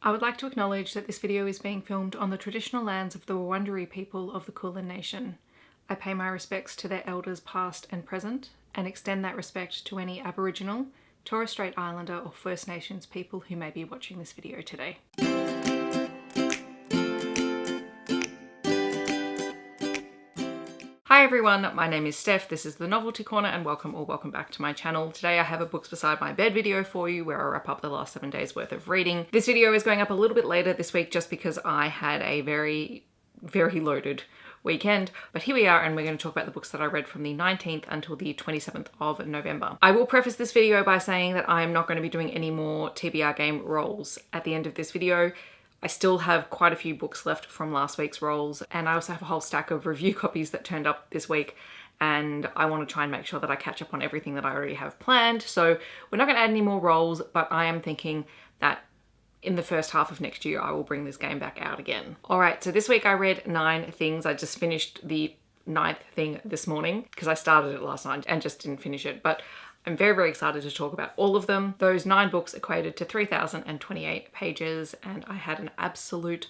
I would like to acknowledge that this video is being filmed on the traditional lands of the Wurrundjeri people of the Kulin Nation. I pay my respects to their elders past and present, and extend that respect to any Aboriginal, Torres Strait Islander or First Nations people who may be watching this video today. Hi everyone, my name is Steph, this is the Novelty Corner and welcome back to my channel. Today I have a Books Beside My Bed video for you where I wrap up the last 7 days worth of reading. This video is going up a little bit later this week just because I had a very loaded weekend, but here we are and we're going to talk about the books that I read from the 19th until the 27th of November. I will preface this video by saying that I'm not going to be doing any more TBR game rolls at the end of this video. I still have quite a few books left from last week's rolls, and I also have a whole stack of review copies that turned up this week, and I want to try and make sure that I catch up on everything that I already have planned. So we're not going to add any more rolls, but I am thinking that in the first half of next year I will bring this game back out again. Alright, so this week I read 9 things. I just finished the 9th thing this morning because I started it last night and just didn't finish it, but I'm very excited to talk about all of them. Those 9 books equated to 3,028 pages and I had an absolute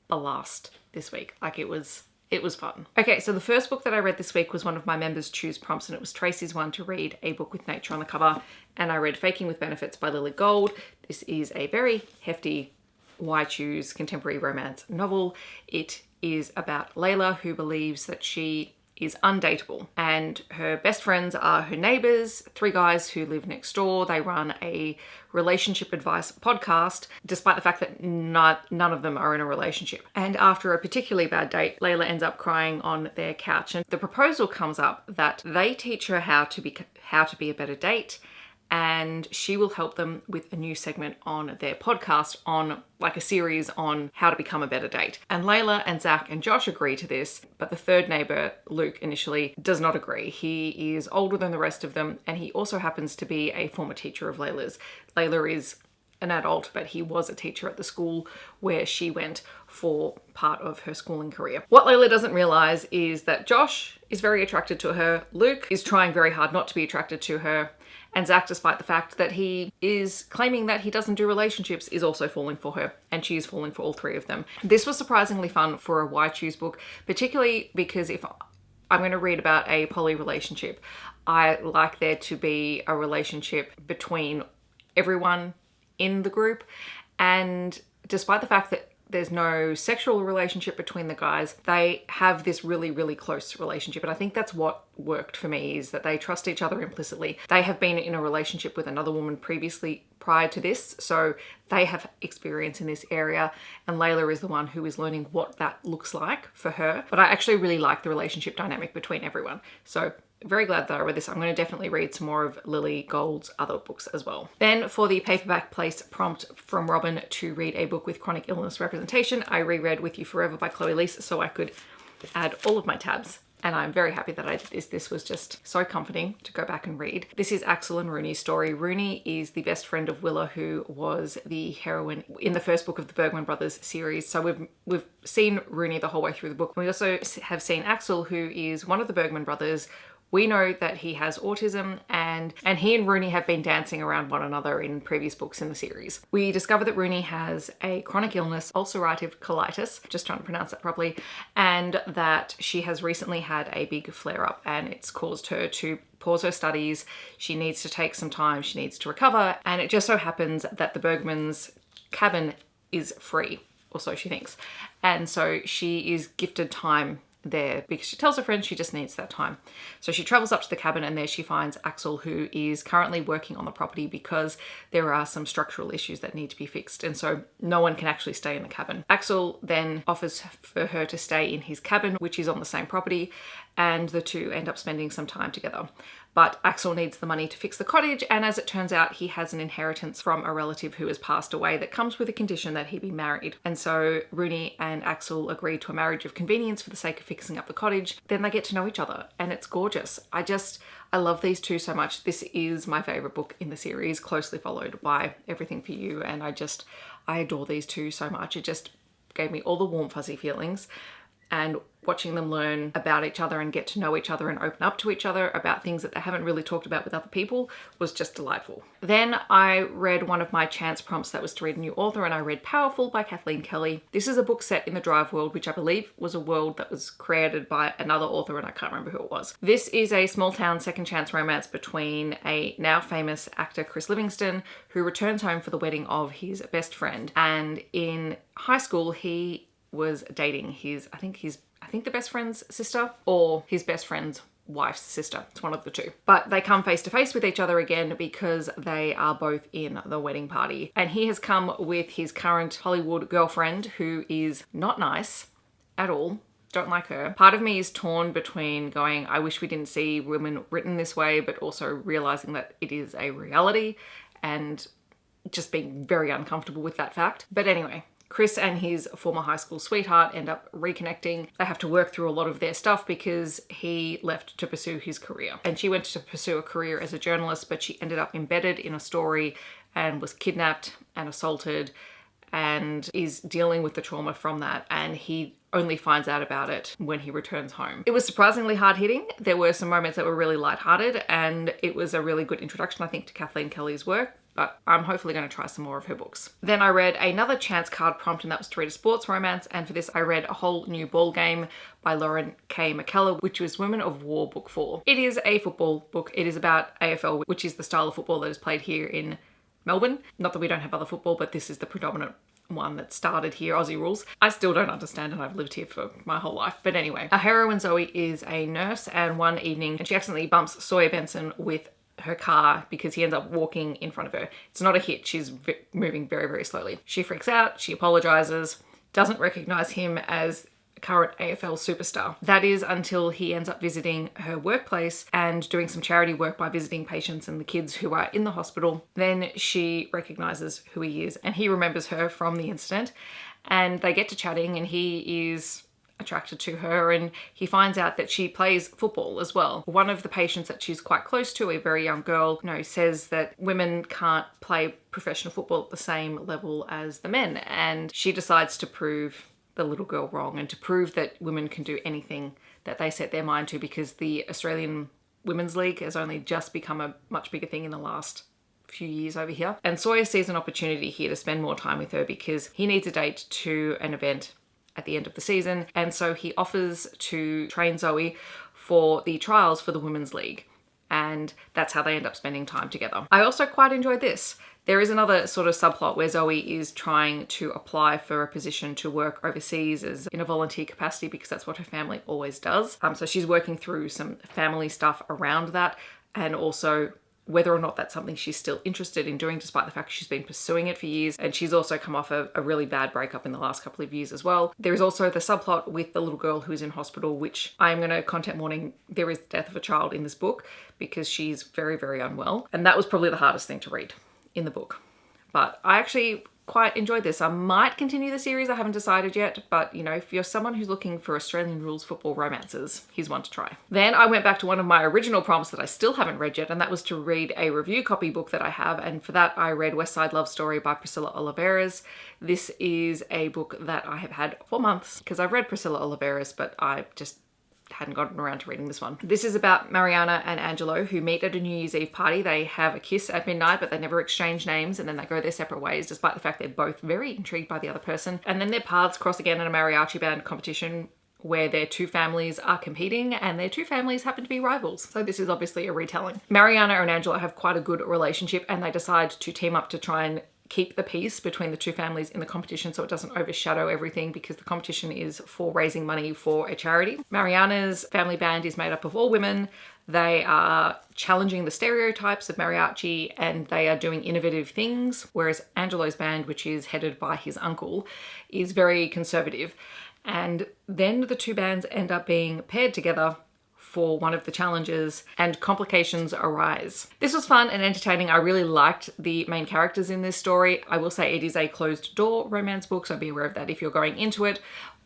blast this week. Like it was fun. Okay, so the first book that I read this week was one of my members' choose prompts, and it was Tracy's one to read a book with nature on the cover, and I read Faking with Benefits by Lily Gold. This is a very hefty why choose contemporary romance novel. It is about Layla, who believes that she is undateable, and her best friends are her neighbors, 3 guys who live next door. They run a relationship advice podcast, despite the fact that none of them are in a relationship. And after a particularly bad date, Layla ends up crying on their couch, and the proposal comes up that they teach her how to be a better date, and she will help them with a new segment on their podcast, on like a series on how to become a better date. And Layla and Zach and Josh agree to this, but the third neighbor, Luke, initially does not agree. He is older than the rest of them, and he also happens to be a former teacher of Layla's. Layla is an adult, but he was a teacher at the school where she went for part of her schooling career. What Layla doesn't realize is that Josh is very attracted to her, Luke is trying very hard not to be attracted to her, and Zach, despite the fact that he is claiming that he doesn't do relationships, is also falling for her, and she is falling for all 3 of them. This was surprisingly fun for a Why Choose book, particularly because if I'm going to read about a poly relationship, I like there to be a relationship between everyone in the group, and despite the fact that there's no sexual relationship between the guys, they have this really close relationship. And I think that's what worked for me, is that they trust each other implicitly. They have been in a relationship with another woman previously prior to this, so they have experience in this area, and Layla is the one who is learning what that looks like for her. But I actually really like the relationship dynamic between everyone. So very glad that I read this. I'm going to definitely read some more of Lily Gold's other books as well. Then for the paperback place prompt from Robin to read a book with chronic illness representation, I reread With You Forever by Chloe Liese so I could add all of my tabs. And I'm very happy that I did this. This was just so comforting to go back and read. This is Axel and Rooney's story. Rooney is the best friend of Willa, who was the heroine in the first book of the Bergman Brothers series. So we've seen Rooney the whole way through the book. We also have seen Axel, who is one of the Bergman brothers. We know that he has autism, and he and Rooney have been dancing around one another in previous books in the series. We discover that Rooney has a chronic illness, ulcerative colitis, just trying to pronounce that properly, and that she has recently had a big flare-up and it's caused her to pause her studies. She needs to take some time, she needs to recover, and it just so happens that the Bergman's cabin is free, or so she thinks. And so she is gifted time there because she tells her friend she just needs that time. So she travels up to the cabin, and there she finds Axel, who is currently working on the property because there are some structural issues that need to be fixed, and so no one can actually stay in the cabin. Axel then offers for her to stay in his cabin, which is on the same property, and the two end up spending some time together. But Axel needs the money to fix the cottage, and as it turns out, he has an inheritance from a relative who has passed away that comes with a condition that he be married. And so Rooney and Axel agree to a marriage of convenience for the sake of fixing up the cottage. Then they get to know each other, and it's gorgeous. I love these two so much. This is my favorite book in the series, closely followed by Everything for You, and I adore these two so much. It just gave me all the warm fuzzy feelings. And watching them learn about each other and get to know each other and open up to each other about things that they haven't really talked about with other people was just delightful. Then I read one of my chance prompts that was to read a new author, and I read Powerful by Kathleen Kelly. This is a book set in the Drive world, which I believe was a world that was created by another author, and I can't remember who it was. This is a small town second chance romance between a now famous actor, Chris Livingston, who returns home for the wedding of his best friend. And in high school, he was dating I think the best friend's sister or his best friend's wife's sister. It's one of the two. But they come face to face with each other again because they are both in the wedding party. And he has come with his current Hollywood girlfriend, who is not nice at all. Don't like her. Part of me is torn between going, I wish we didn't see women written this way, but also realizing that it is a reality and just being very uncomfortable with that fact. But anyway, Chris and his former high school sweetheart end up reconnecting. They have to work through a lot of their stuff because he left to pursue his career. And she went to pursue a career as a journalist, but she ended up embedded in a story and was kidnapped and assaulted and is dealing with the trauma from that. And he only finds out about it when he returns home. It was surprisingly hard-hitting. There were some moments that were really lighthearted, and it was a really good introduction, I think, to Kathleen Kelly's work. But I'm hopefully going to try some more of her books. Then I read another chance card prompt, and that was to read a sports romance. And for this, I read A Whole New Ball Game by Lauren K. McKellar, which was Women of War Book 4. It is a football book. It is about AFL, which is the style of football that is played here in Melbourne. Not that we don't have other football, but this is the predominant one that started here, Aussie rules. I still don't understand, and I've lived here for my whole life. But anyway, our heroine Zoe is a nurse, and one evening she accidentally bumps Sawyer Benson with her car because he ends up walking in front of her. It's not a hit. She's moving very, very slowly. She freaks out. She apologizes, doesn't recognize him as a current AFL superstar. That is until he ends up visiting her workplace and doing some charity work by visiting patients and the kids who are in the hospital. Then she recognizes who he is, and he remembers her from the incident, and they get to chatting, and he is attracted to her, and he finds out that she plays football as well. One of the patients that she's quite close to, a very young girl, says that women can't play professional football at the same level as the men, and she decides to prove the little girl wrong and to prove that women can do anything that they set their mind to, because the Australian Women's League has only just become a much bigger thing in the last few years over here. And Sawyer sees an opportunity here to spend more time with her because he needs a date to an event at the end of the season, and so he offers to train Zoe for the trials for the Women's League, and that's how they end up spending time together. I also quite enjoyed this. There is another sort of subplot where Zoe is trying to apply for a position to work overseas as in a volunteer capacity because that's what her family always does. So she's working through some family stuff around that, and also whether or not that's something she's still interested in doing, despite the fact she's been pursuing it for years. And she's also come off a really bad breakup in the last couple of years as well. There is also the subplot with the little girl who is in hospital, which I'm going to content warning, there is the death of a child in this book because she's very, very unwell. And that was probably the hardest thing to read in the book. But I actually quite enjoyed this. I might continue the series, I haven't decided yet, but if you're someone who's looking for Australian rules football romances, here's one to try. Then I went back to one of my original prompts that I still haven't read yet, and that was to read a review copy book that I have, and for that I read West Side Love Story by Priscilla Oliveras. This is a book that I have had for months because I've read Priscilla Oliveras, but I just hadn't gotten around to reading this one. This is about Mariana and Angelo, who meet at a New Year's Eve party. They have a kiss at midnight, but they never exchange names, and then they go their separate ways, despite the fact they're both very intrigued by the other person. And then their paths cross again in a mariachi band competition where their two families are competing, and their two families happen to be rivals. So this is obviously a retelling. Mariana and Angelo have quite a good relationship, and they decide to team up to try and keep the peace between the two families in the competition so it doesn't overshadow everything, because the competition is for raising money for a charity. Mariana's family band is made up of all women. They are challenging the stereotypes of mariachi and they are doing innovative things, whereas Angelo's band, which is headed by his uncle, is very conservative. And then the two bands end up being paired together for one of the challenges, and complications arise. This was fun and entertaining. I really liked the main characters in this story. I will say it is a closed door romance book, so be aware of that if you're going into it,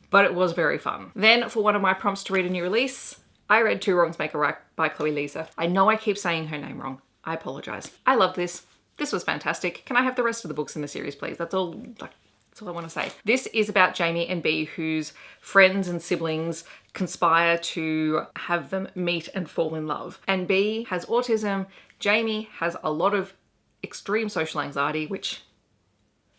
but it was very fun. Then for one of my prompts to read a new release, I read Two Wrongs Make a Right by Chloe Liese. I know I keep saying her name wrong. I apologize. I love this. This was fantastic. Can I have the rest of the books in the series, please? That's all, That's all I want to say. This is about Jamie and Bea, whose friends and siblings conspire to have them meet and fall in love. And Bea has autism. Jamie has a lot of extreme social anxiety, which,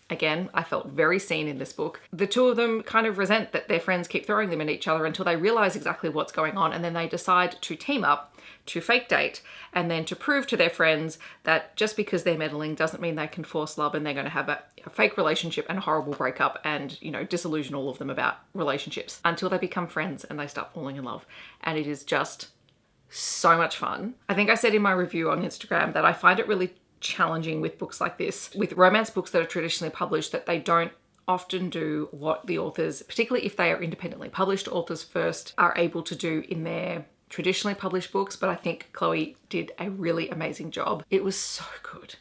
again, I felt very seen in this book. The two of them kind of resent that their friends keep throwing them at each other until they realize exactly what's going on, and then they decide to team up to fake date, and then to prove to their friends that just because they're meddling doesn't mean they can force love, and they're going to have a fake relationship and a horrible breakup and, you know, disillusion all of them about relationships until they become friends and they start falling in love. And it is just so much fun. I think I said in my review on Instagram that I find it really challenging with books like this, with romance books that are traditionally published, that they don't often do what the authors, particularly if they are independently published authors first, are able to do in their traditionally published books. But I think Chloe did a really amazing job. It was so good.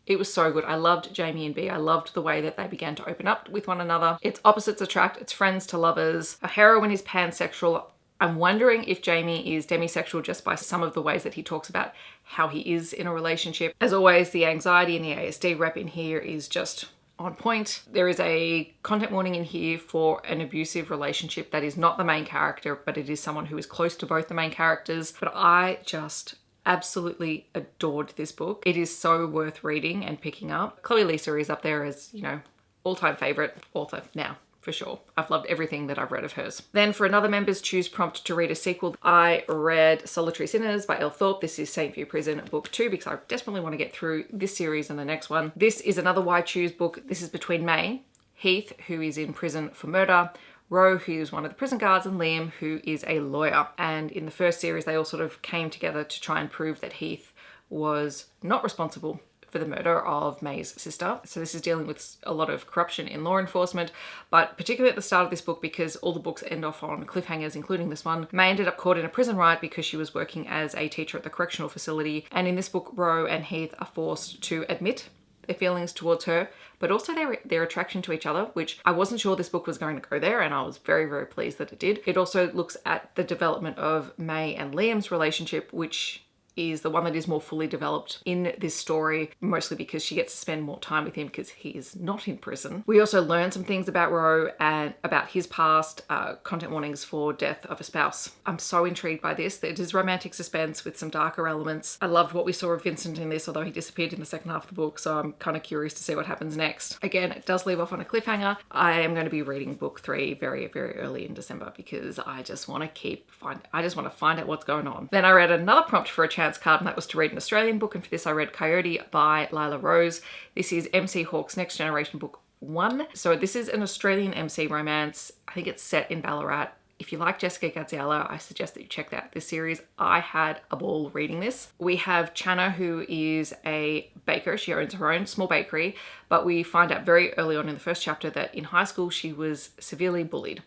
It was so good. I loved Jamie and Bea. I loved the way that they began to open up with one another. It's opposites attract. It's friends to lovers. A heroine is pansexual. I'm wondering if Jamie is demisexual just by some of the ways that he talks about how he is in a relationship. As always, the anxiety and the ASD rep in here is just on point. There is a content warning in here for an abusive relationship that is not the main character, but it is someone who is close to both the main characters. But I just absolutely adored this book. It is so worth reading and picking up. Chloe Liese is up there as, you know, all-time favorite author now, for sure. I've loved everything that I've read of hers. Then for another members choose prompt to read a sequel, I read Solitary Sinners by Elle Thorpe. This is St. View Prison book 2 because I desperately want to get through this series and the next one. This is another Why Choose book. This is between May, Heath, who is in prison for murder, Ro, who is one of the prison guards, and Liam, who is a lawyer. And in the first series, they all sort of came together to try and prove that Heath was not responsible for the murder of May's sister. So this is dealing with a lot of corruption in law enforcement, but particularly at the start of this book, because all the books end off on cliffhangers, including this one, May ended up caught in a prison riot because she was working as a teacher at the correctional facility. And in this book, Ro and Heath are forced to admit their feelings towards her, but also their attraction to each other, which I wasn't sure this book was going to go there, and I was very, very pleased that it did. It also looks at the development of May and Liam's relationship, which is the one that is more fully developed in this story, mostly because she gets to spend more time with him because he is not in prison. We also learn some things about Ro and about his past, content warnings for death of a spouse. I'm so intrigued by this. It is romantic suspense with some darker elements. I loved what we saw of Vincent in this, although he disappeared in the second half of the book, so I'm kind of curious to see what happens next. Again, it does leave off on a cliffhanger. I am going to be reading book 3 very, very early in December because I just want to find out what's going on. Then I read another prompt for a chance card, and that was to read an Australian book, and for this I read Coyote by Lila Rose. This is MC Hawke's Next Generation book 1. So this is an Australian MC romance. I think it's set in Ballarat. If you like Jessica Gaziella, I suggest that you check out this series. I had a ball reading this. We have Channa, who is a baker. She owns her own small bakery, but we find out very early on in the first chapter that in high school she was severely bullied,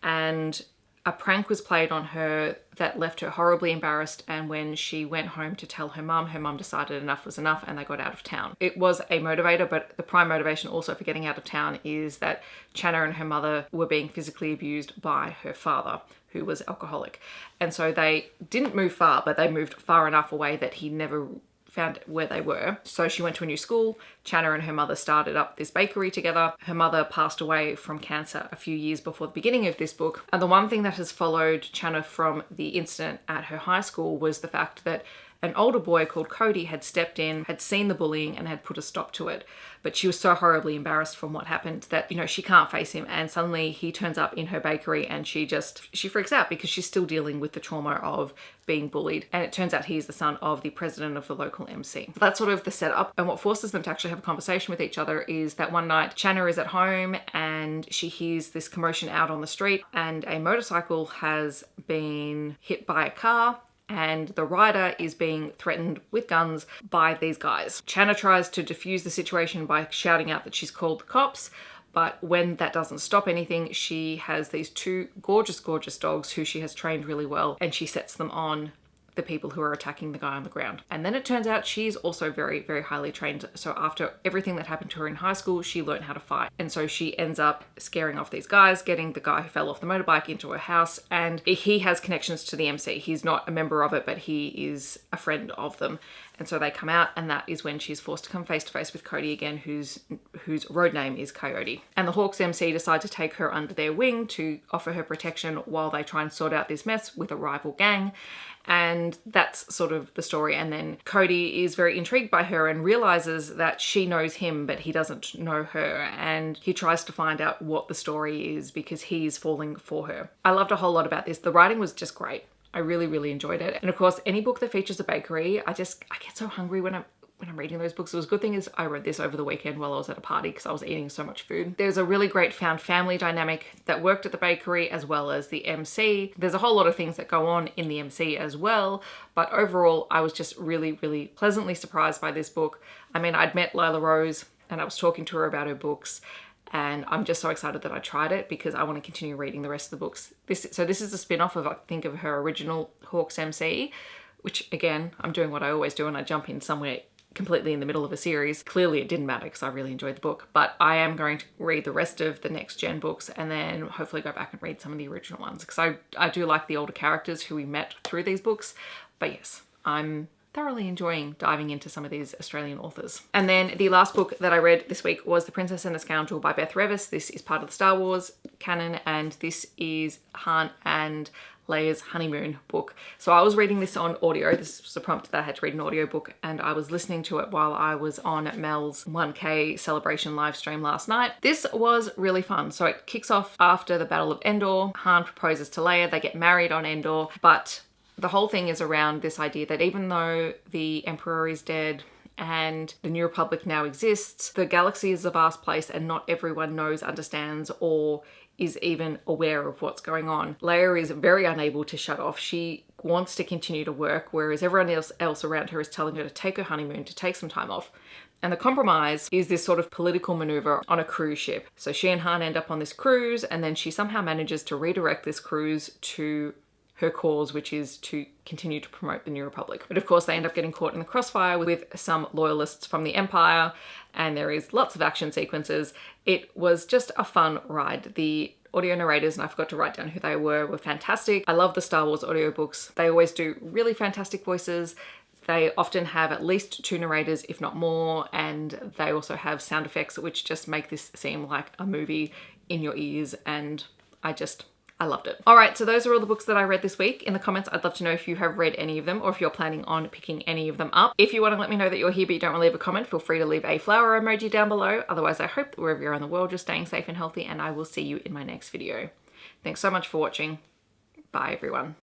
and a prank was played on her that left her horribly embarrassed, and when she went home to tell her mum decided enough was enough and they got out of town. It was a motivator, but the prime motivation also for getting out of town is that Channa and her mother were being physically abused by her father, who was alcoholic. And so they didn't move far, but they moved far enough away that he never found where they were. So she went to a new school. Channa and her mother started up this bakery together. Her mother passed away from cancer a few years before the beginning of this book. And the one thing that has followed Channa from the incident at her high school was the fact that an older boy called Cody had stepped in, had seen the bullying and had put a stop to it. But she was so horribly embarrassed from what happened that, you know, she can't face him. And suddenly he turns up in her bakery and she freaks out because she's still dealing with the trauma of being bullied. And it turns out he's the son of the president of the local MC. So that's sort of the setup. And what forces them to actually have a conversation with each other is that one night Channa is at home and she hears this commotion out on the street, and a motorcycle has been hit by a car, and the rider is being threatened with guns by these guys. Channa tries to defuse the situation by shouting out that she's called the cops, but when that doesn't stop anything, she has these 2 gorgeous, gorgeous dogs who she has trained really well, and she sets them on the people who are attacking the guy on the ground. And then it turns out she's also very, very highly trained. So after everything that happened to her in high school, she learned how to fight. And so she ends up scaring off these guys, getting the guy who fell off the motorbike into her house. And he has connections to the MC. He's not a member of it, but he is a friend of them. And so they come out, and that is when she's forced to come face to face with Cody again, whose road name is Coyote. And the Hawks MC decide to take her under their wing to offer her protection while they try and sort out this mess with a rival gang. And that's sort of the story. And then Cody is very intrigued by her and realizes that she knows him, but he doesn't know her. And he tries to find out what the story is because he's falling for her. I loved a whole lot about this. The writing was just great. I really, really enjoyed it. And of course, any book that features a bakery, I get so hungry when I'm reading those books. It was a good thing is I read this over the weekend while I was at a party because I was eating so much food. There's a really great found family dynamic that worked at the bakery as well as the MC. There's a whole lot of things that go on in the MC as well, but overall I was just really, really pleasantly surprised by this book. I mean, I'd met Lila Rose and I was talking to her about her books, and I'm just so excited that I tried it because I want to continue reading the rest of the books. So this is a spin-off of, I think, of her original Hawks MC, which again, I'm doing what I always do and I jump in somewhere completely in the middle of a series. Clearly it didn't matter because I really enjoyed the book, but I am going to read the rest of the next gen books and then hopefully go back and read some of the original ones because I do like the older characters who we met through these books. But yes, I'm thoroughly enjoying diving into some of these Australian authors. And then the last book that I read this week was The Princess and the Scoundrel by Beth Revis. This is part of the Star Wars canon, and this is Han and Leia's honeymoon book. So I was reading this on audio. This was a prompt that I had to read an audiobook, and I was listening to it while I was on Mel's 1K celebration live stream last night. This was really fun. So it kicks off after the Battle of Endor. Han proposes to Leia, they get married on Endor, but the whole thing is around this idea that even though the Emperor is dead and the New Republic now exists, the galaxy is a vast place and not everyone knows, understands, or is even aware of what's going on. Leia is very unable to shut off. She wants to continue to work, whereas everyone else around her is telling her to take her honeymoon, to take some time off. And the compromise is this sort of political maneuver on a cruise ship. So she and Han end up on this cruise, and then she somehow manages to redirect this cruise to her cause, which is to continue to promote the New Republic. But of course they end up getting caught in the crossfire with some loyalists from the Empire, and there is lots of action sequences. It was just a fun ride. The audio narrators, and I forgot to write down who they were fantastic. I love the Star Wars audiobooks. They always do really fantastic voices. They often have at least 2 narrators, if not more, and they also have sound effects which just make this seem like a movie in your ears, and I loved it. All right, so those are all the books that I read this week. In the comments, I'd love to know if you have read any of them or if you're planning on picking any of them up. If you want to let me know that you're here but you don't want to leave a comment, feel free to leave a flower emoji down below. Otherwise, I hope that wherever you're in the world, you're staying safe and healthy, and I will see you in my next video. Thanks so much for watching. Bye, everyone.